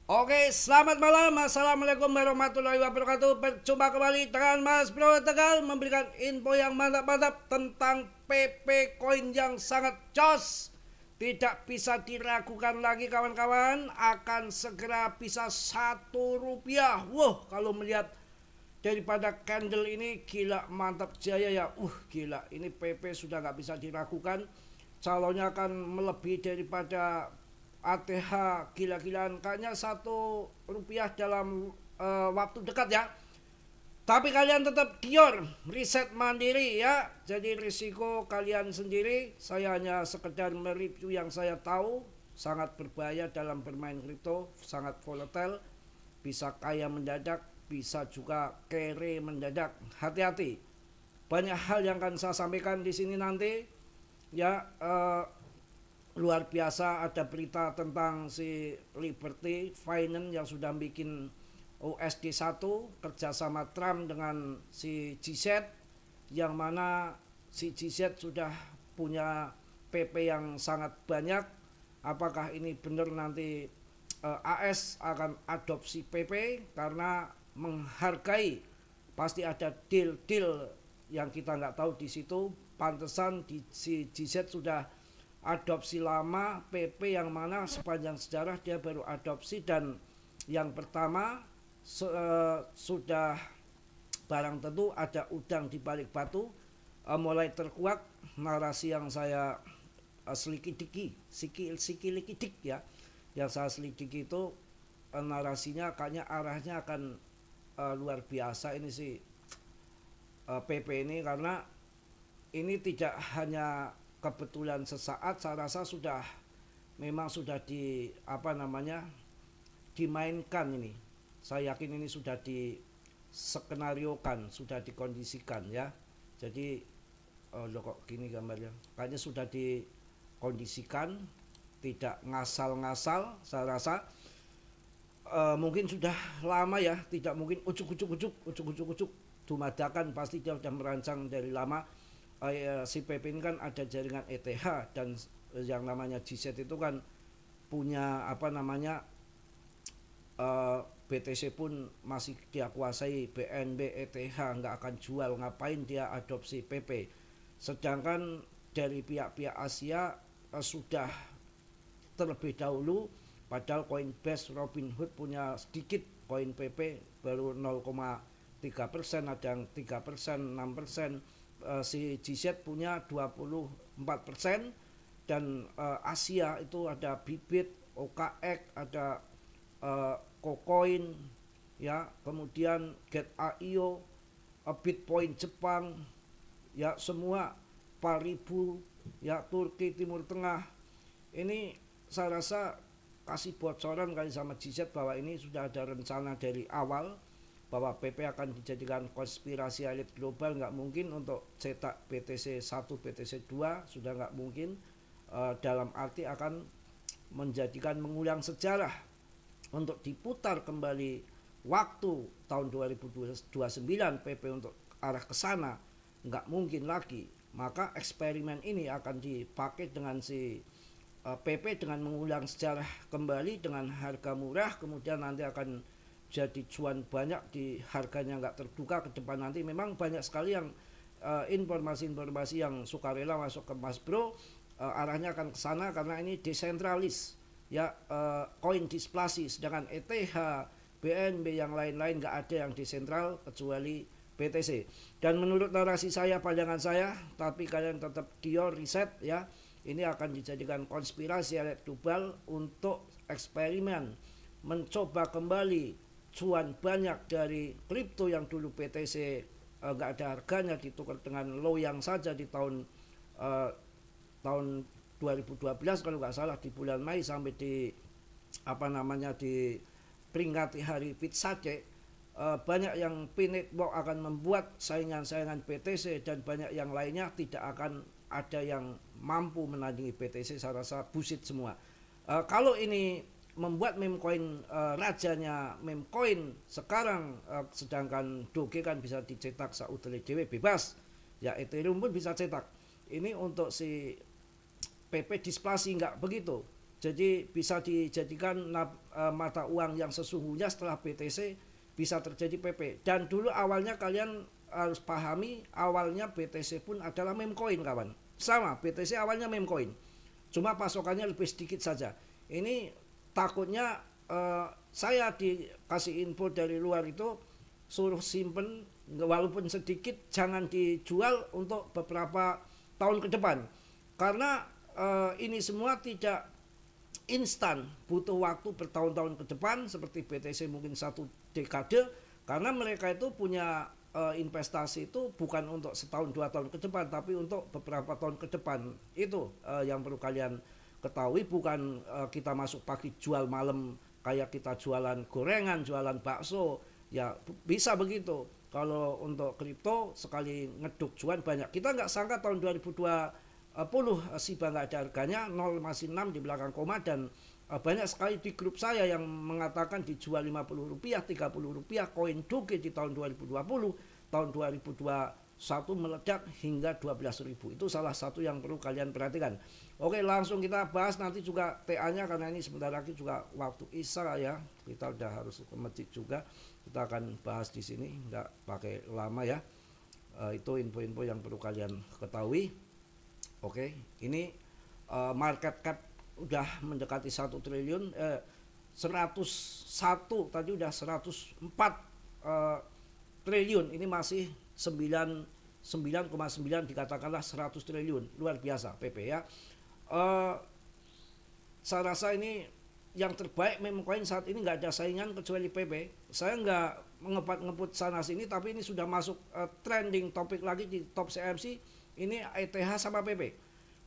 Oke, selamat malam. Assalamualaikum warahmatullahi wabarakatuh. Berjumpa kembali dengan Mas Bro Tegal memberikan info yang mantap-mantap tentang PP Coin yang sangat jos. Tidak bisa diragukan lagi kawan-kawan, akan segera bisa Rp1. Wah, kalau melihat daripada candle ini gila mantap jaya ya. Gila, ini PP sudah nggak bisa diragukan. Calonnya akan melebihi daripada ATH gila-gilaan, kayaknya Rp1 dalam waktu dekat ya. Tapi kalian tetap gior, riset mandiri ya. Jadi risiko kalian sendiri. Saya hanya sekedar mereview yang saya tahu. Sangat berbahaya dalam bermain kripto, sangat volatile, bisa kaya mendadak, bisa juga kere mendadak. Hati-hati. Banyak hal yang akan saya sampaikan di sini nanti. Ya, luar biasa, ada berita tentang si Liberty Finance yang sudah bikin USD 1 kerjasama Trump dengan si GZ, yang mana si GZ sudah punya PP yang sangat banyak. Apakah ini benar nanti AS akan adopsi PP karena menghargai, pasti ada deal-deal yang kita nggak tahu di situ. Pantesan di si GZ sudah adopsi lama PP, yang mana sepanjang sejarah dia baru adopsi. Dan yang pertama sudah barang tentu ada udang di balik batu. Mulai terkuak narasi yang saya sikilikidik ya, yang saya selidiki itu narasinya kayaknya arahnya akan luar biasa ini sih PP ini, karena ini tidak hanya kebetulan sesaat. Saya rasa sudah memang sudah di dimainkan ini. Saya yakin ini sudah diskenariokan, sudah dikondisikan ya. Jadi lo kok gini gambarnya, kayaknya sudah dikondisikan, tidak ngasal-ngasal. Saya rasa mungkin sudah lama ya, tidak mungkin ucuk dumadakan, pasti dia sudah merancang dari lama. Si PP ini kan ada jaringan ETH, dan yang namanya GZ itu kan punya BTC pun masih dia kuasai. BNB ETH nggak akan jual, ngapain dia adopsi PP. Sedangkan dari pihak-pihak Asia sudah terlebih dahulu, padahal Coinbase, Robinhood punya sedikit koin PP, baru 0,3%, ada yang 3%, 6%. Si GZ punya 24%. Dan Asia itu ada Bibit, OKX, ada KuCoin ya, kemudian Get.io, Bitcoin Jepang ya, semua Paribu ya, Turki, Timur Tengah. Ini saya rasa kasih bocoran kali sama GZ bahwa ini sudah ada rencana dari awal bahwa PP akan dijadikan konspirasi elit global. Nggak mungkin untuk cetak BTC 1, BTC 2, sudah nggak mungkin. Dalam arti akan menjadikan mengulang sejarah untuk diputar kembali waktu tahun 2029 PP untuk arah ke sana, nggak mungkin lagi. Maka eksperimen ini akan dipakai dengan si PP dengan mengulang sejarah kembali dengan harga murah, kemudian nanti akan jadi cuan banyak di harganya nggak terduga ke depan nanti. Memang banyak sekali yang informasi-informasi yang sukarela masuk ke Mas Bro, arahnya akan ke sana karena ini desentralis ya, koin displasi. Sedangkan ETH, BNB yang lain-lain nggak ada yang desentral kecuali BTC. Dan menurut narasi saya, pandangan saya, tapi kalian tetap gior riset ya, ini akan dijadikan konspirasi elit global untuk eksperimen mencoba kembali cuan banyak dari kripto yang dulu BTC nggak ada harganya, ditukar dengan loyang saja di tahun 2012 kalau nggak salah, di bulan Mei, sampai di peringati hari Pitsake. Banyak yang P-Network akan membuat saingan-saingan BTC, dan banyak yang lainnya tidak akan ada yang mampu menandingi BTC. Saya rasa bullshit semua. Kalau ini membuat meme coin, rajanya meme coin sekarang, sedangkan Doge kan bisa dicetak saudara dewe bebas ya, Ethereum pun bisa cetak. Ini untuk si PP displasi nggak begitu. Jadi bisa dijadikan mata uang yang sesungguhnya setelah BTC bisa terjadi PP. Dan dulu awalnya kalian harus pahami, awalnya BTC pun adalah meme coin kawan. Sama, BTC awalnya meme coin. Cuma pasokannya lebih sedikit saja. Ini takutnya saya dikasih info dari luar itu suruh simpen walaupun sedikit, jangan dijual untuk beberapa tahun ke depan. Karena ini semua tidak instan, butuh waktu bertahun-tahun ke depan seperti BTC mungkin 1 dekade, karena mereka itu punya investasi itu bukan untuk setahun 2 tahun ke depan, tapi untuk beberapa tahun ke depan. Itu yang perlu kalian ketahui, bukan kita masuk pagi jual malam kayak kita jualan gorengan, jualan bakso. Ya bisa begitu. Kalau untuk kripto sekali ngeduk cuan banyak. Kita nggak sangka tahun 2020 SHIBA nggak ada harganya, 0 masih 6 di belakang koma, dan banyak sekali di grup saya yang mengatakan dijual Rp50, Rp30, koin Doge di tahun 2020, tahun 2021 meledak hingga 12.000. Itu salah satu yang perlu kalian perhatikan. Oke, langsung kita bahas nanti juga TA-nya, karena ini sebentar lagi juga waktu Isya ya. Kita udah harus ke masjid juga. Kita akan bahas di sini, nggak pakai lama ya. Itu info-info yang perlu kalian ketahui. Oke, ini market cap udah mendekati 1 triliun, 101 tadi udah 104 triliun. Ini masih 9,9 dikatakanlah 100 triliun. Luar biasa PP ya. Saya rasa ini yang terbaik meme coin saat ini, nggak ada saingan kecuali PP. Saya nggak ngeput sana sini, tapi ini sudah masuk trending topik lagi di top CMC. Ini ETH sama PP,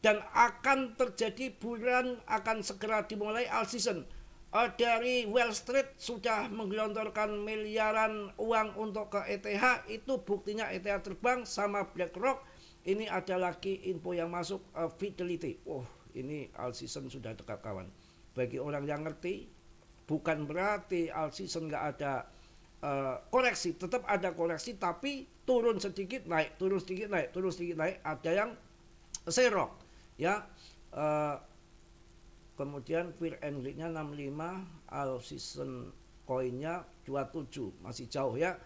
dan akan terjadi bulan, akan segera dimulai all season. Dari Wall Street sudah menggelontorkan miliaran uang untuk ke ETH. Itu buktinya ETH terbang sama BlackRock. Ini ada lagi info yang masuk, Fidelity. Ini all season sudah dekat kawan. Bagi orang yang ngerti, bukan berarti all season nggak ada koreksi, tetap ada koreksi, tapi turun sedikit naik, turun sedikit naik, turun sedikit naik. Ada yang serok ya. Kemudian fear and greed-nya 65, all season coin-nya 27, masih jauh ya.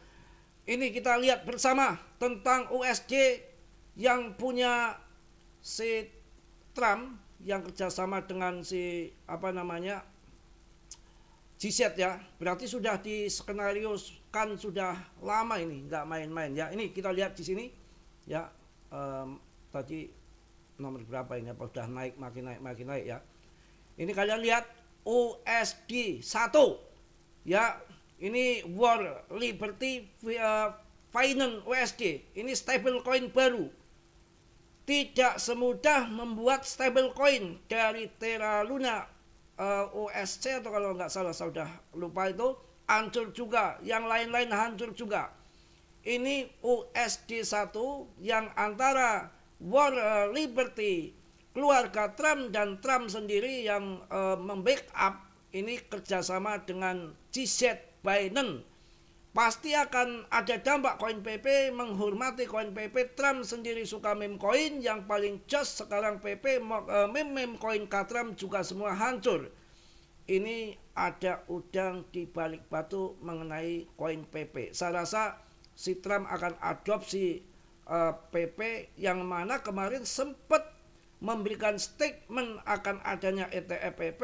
Ini kita lihat bersama tentang USD yang punya si Trump, yang kerjasama dengan si GZ ya. Berarti sudah diskenariokan sudah lama, ini nggak main-main ya. Ini kita lihat di sini ya. Tadi nomor berapa ini, apa udah naik, makin naik ya. Ini kalian lihat USD 1 ya. Ini War Liberty Finance USD. Ini stable coin baru. Tidak semudah membuat stable coin dari Terra Luna USC, atau kalau nggak salah saya sudah lupa, itu hancur juga. Yang lain-lain hancur juga. Ini USD 1 yang antara War Liberty, keluarga Trump, dan Trump sendiri yang membackup. Ini kerjasama dengan GZ Binance. Pasti akan ada dampak koin PP, menghormati koin PP. Trump sendiri suka meme coin, yang paling jos sekarang PP, meme coin Trump juga semua hancur. Ini ada udang di balik batu mengenai koin PP. Saya rasa si Trump akan adopsi PP, yang mana kemarin sempat memberikan statement akan adanya ETF PP.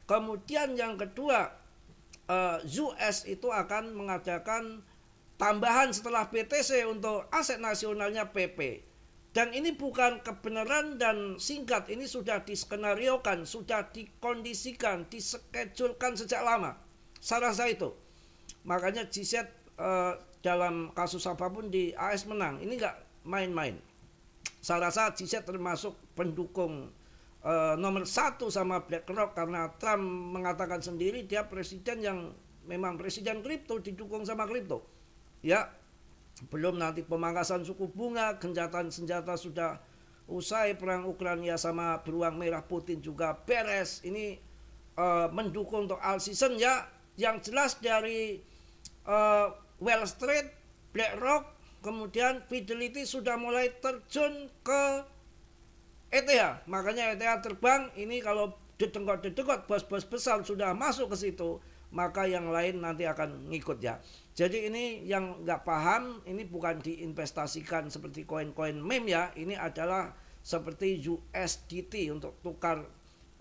Kemudian yang kedua, US itu akan mengadakan tambahan setelah BTC untuk aset nasionalnya PP. Dan ini bukan kebenaran dan singkat, ini sudah diskenariokan, sudah dikondisikan, diskedulkan sejak lama. Saya rasa itu. Makanya GZ dalam kasus apapun di AS menang. Ini nggak main-main. Saya rasa GZ termasuk pendukung nomor 1 sama BlackRock, karena Trump mengatakan sendiri dia presiden yang memang presiden kripto, didukung sama kripto ya. Belum nanti pemangkasan suku bunga, gencatan senjata sudah usai, perang Ukraina sama beruang merah Putin juga beres. Ini mendukung untuk all season ya. Yang jelas dari Wall Street, BlackRock, kemudian Fidelity sudah mulai terjun ke ETH. Makanya ETH terbang. Ini kalau dedengkot bos-bos besar sudah masuk ke situ, maka yang lain nanti akan ngikut ya. Jadi ini yang nggak paham, ini bukan diinvestasikan seperti koin-koin meme ya, ini adalah seperti USDT untuk tukar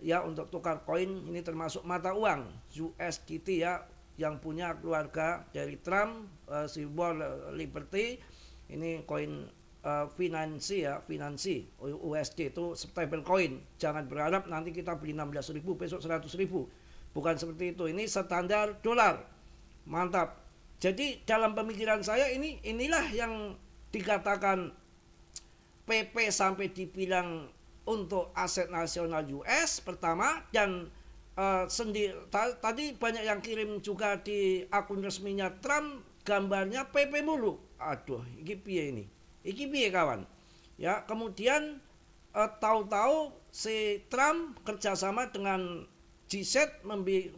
ya, untuk tukar koin. Ini termasuk mata uang USDT ya, yang punya keluarga dari Trump, simbol Liberty. Ini koin Finansi ya, Finansi USD itu stable coin. Jangan berharap nanti kita beli 16.000 besok 100.000. Bukan seperti itu. Ini standar dolar. Mantap. Jadi dalam pemikiran saya inilah yang dikatakan PP sampai dibilang untuk aset nasional US pertama. Dan tadi banyak yang kirim juga di akun resminya Trump gambarnya PP mulu. Aduh, ini piye ini? Iki piye kawan? Ya, kemudian tahu-tahu si Trump kerjasama dengan G-Set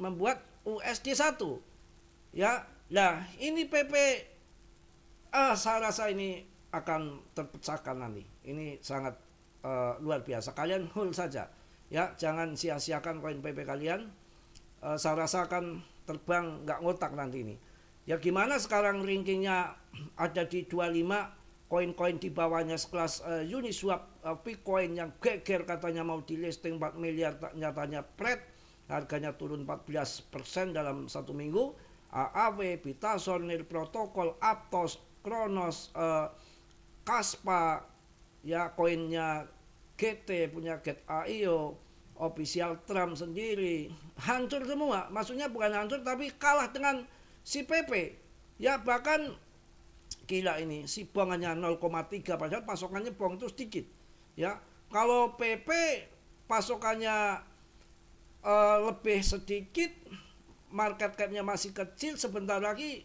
membuat USD 1. Ya, lah ini PP saya rasa ini akan terpecahkan nanti. Ini sangat luar biasa. Kalian hold saja. Ya, jangan sia-siakan koin PP kalian. Saya rasa akan terbang nggak ngotak nanti ini. Ya gimana sekarang rankingnya ada di 25, koin-koin di bawahnya sekelas Uniswap, Bitcoin yang geger katanya mau di listing 4 miliar, nyatanya pret, harganya turun 14% dalam satu minggu. AAW, Bitason, Nil Protocol, Aptos, Kronos, Kaspa, ya koinnya GT punya Get.io, official Trump sendiri hancur semua. Maksudnya bukan hancur tapi kalah dengan si PP. Ya bahkan gila ini, si Bong hanya 0,3 padahal pasokannya Bong itu sedikit. Ya, kalau PP pasokannya lebih sedikit, market cap-nya masih kecil, sebentar lagi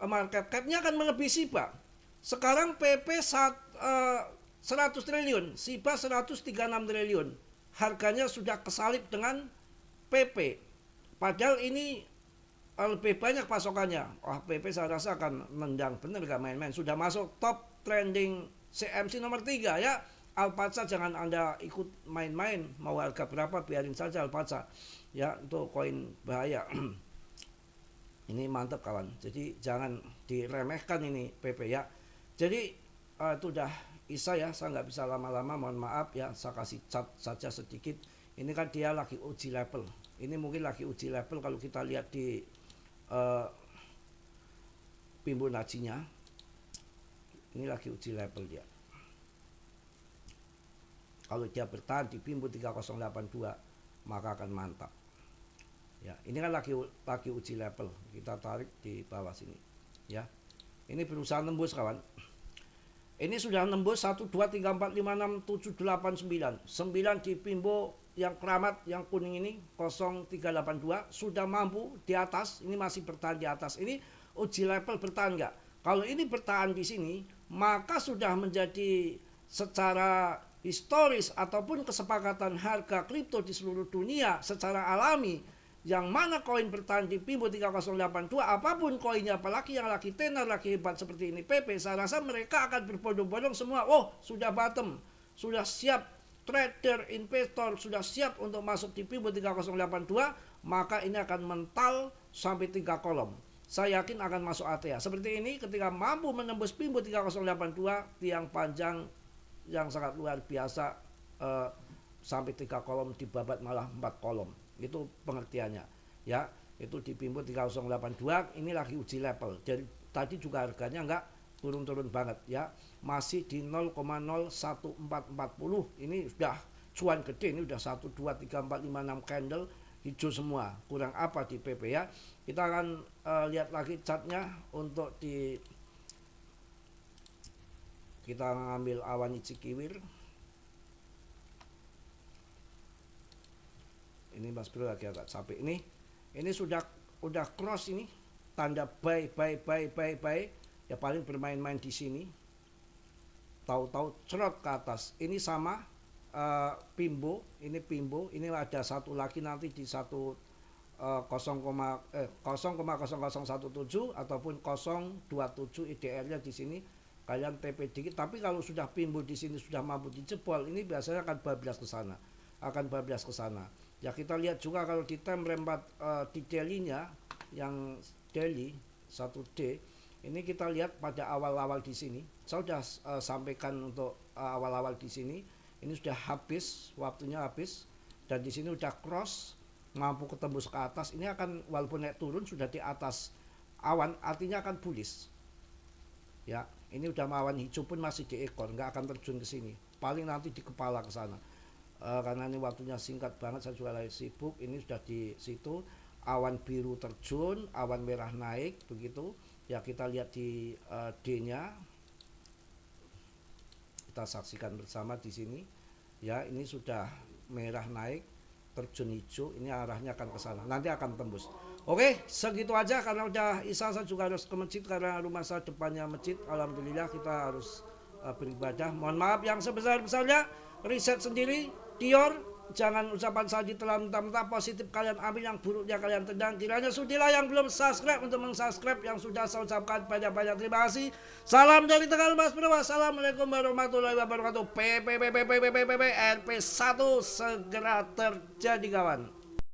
market cap-nya akan melebihi SIBA. Sekarang PP 100 triliun, SIBA 136 triliun. Harganya sudah kesalip dengan PP. Padahal ini lebih banyak pasokannya. Wah, PP saya rasa akan nendang bener gak main-main. Sudah masuk top trending CMC nomor 3 ya. Alphaca jangan Anda ikut main-main. Mau harga berapa biarin saja Alphaca. Ya, itu koin bahaya. Ini mantap kawan. Jadi jangan diremehkan ini PP ya. Jadi itu udah Isa ya. Saya nggak bisa lama-lama, mohon maaf ya. Saya kasih cat saja sedikit. Ini kan dia lagi uji level. Ini mungkin lagi uji level kalau kita lihat di Fibonacci-nya. Ini lagi uji level dia. Kalau dia bertahan di Fibonacci 3082 maka akan mantap. Ya, ini kan lagi uji level. Kita tarik di bawah sini. Ya. Ini berusaha nembus kawan. Ini sudah nembus 1 2 3 4 5 6 7 8 9. 9 di Fibonacci yang keramat yang kuning ini 0382 sudah mampu di atas. Ini masih bertahan di atas. Ini uji level bertahan enggak? Kalau ini bertahan di sini, maka sudah menjadi secara historis ataupun kesepakatan harga kripto di seluruh dunia secara alami, yang mana koin bertahan di Fibonacci 3082, apapun koinnya, apalagi yang lagi tenar, lagi hebat seperti ini PP, saya rasa mereka akan berbondong-bondong semua. Oh, sudah bottom, sudah siap trader, investor sudah siap untuk masuk di Fibonacci 3082, maka ini akan mental sampai 3 kolom. Saya yakin akan masuk ATA. Seperti ini ketika mampu menembus Fibonacci 3082, tiang panjang yang sangat luar biasa, sampai 3 kolom, dibabat malah 4 kolom. Itu pengertiannya ya. Itu di Fibonacci 3082 ini lagi uji level. Jadi tadi juga harganya enggak turun-turun banget ya, masih di 0,01440. Ini sudah cuan gede, ini udah 1 2 3 4 5 6 candle hijau semua. Kurang apa di PP ya. Kita akan lihat lagi chartnya untuk di, kita ngambil awan Ichikiwir. Ini Mas Bro lagi agak capek. Ini sudah cross, ini tanda buy. Ya paling bermain-main di sini. Tahu-tahu cerot ke atas. Ini sama Pimbo, ini Pimbo. Ini ada satu lagi nanti di 0,0017 ataupun 027 IDR-nya di sini. Kalian TP dikit, tapi kalau sudah Pimbo di sini sudah mampu dijebol, ini biasanya akan bablas ke sana. Ya kita lihat juga kalau di time frame di daily-nya yang daily 1D ini kita lihat pada awal-awal di sini. Saya sudah sampaikan untuk awal-awal di sini. Ini sudah habis, waktunya habis dan di sini sudah cross mampu ketembus ke atas. Ini akan walaupun naik turun sudah di atas awan, artinya akan bullish. Ya, ini udah awan hijau pun masih di ekor, nggak akan terjun ke sini. Paling nanti di kepala ke sana. Karena ini waktunya singkat banget, saya juga lagi sibuk. Ini sudah di situ, awan biru terjun, awan merah naik, begitu. Ya kita lihat di D-nya, kita saksikan bersama di sini. Ya ini sudah merah naik, terjun hijau, ini arahnya akan ke sana. Nanti akan tembus. Oke, segitu aja karena udah Isa, saya juga harus ke masjid karena rumah saya depannya masjid. Alhamdulillah kita harus beribadah. Mohon maaf yang sebesar-besarnya. Riset sendiri, Dior, jangan ucapan saya ditelan mentah-mentah. Positif kalian ambil, yang buruknya kalian tendang. Kiranya sudilah yang belum subscribe untuk mensubscribe, yang sudah saya ucapkan banyak-banyak terima kasih. Salam dari Tegal Mas Bro. Assalamualaikum warahmatullahi wabarakatuh. PPPPPPPP RP1 segera terjadi kawan.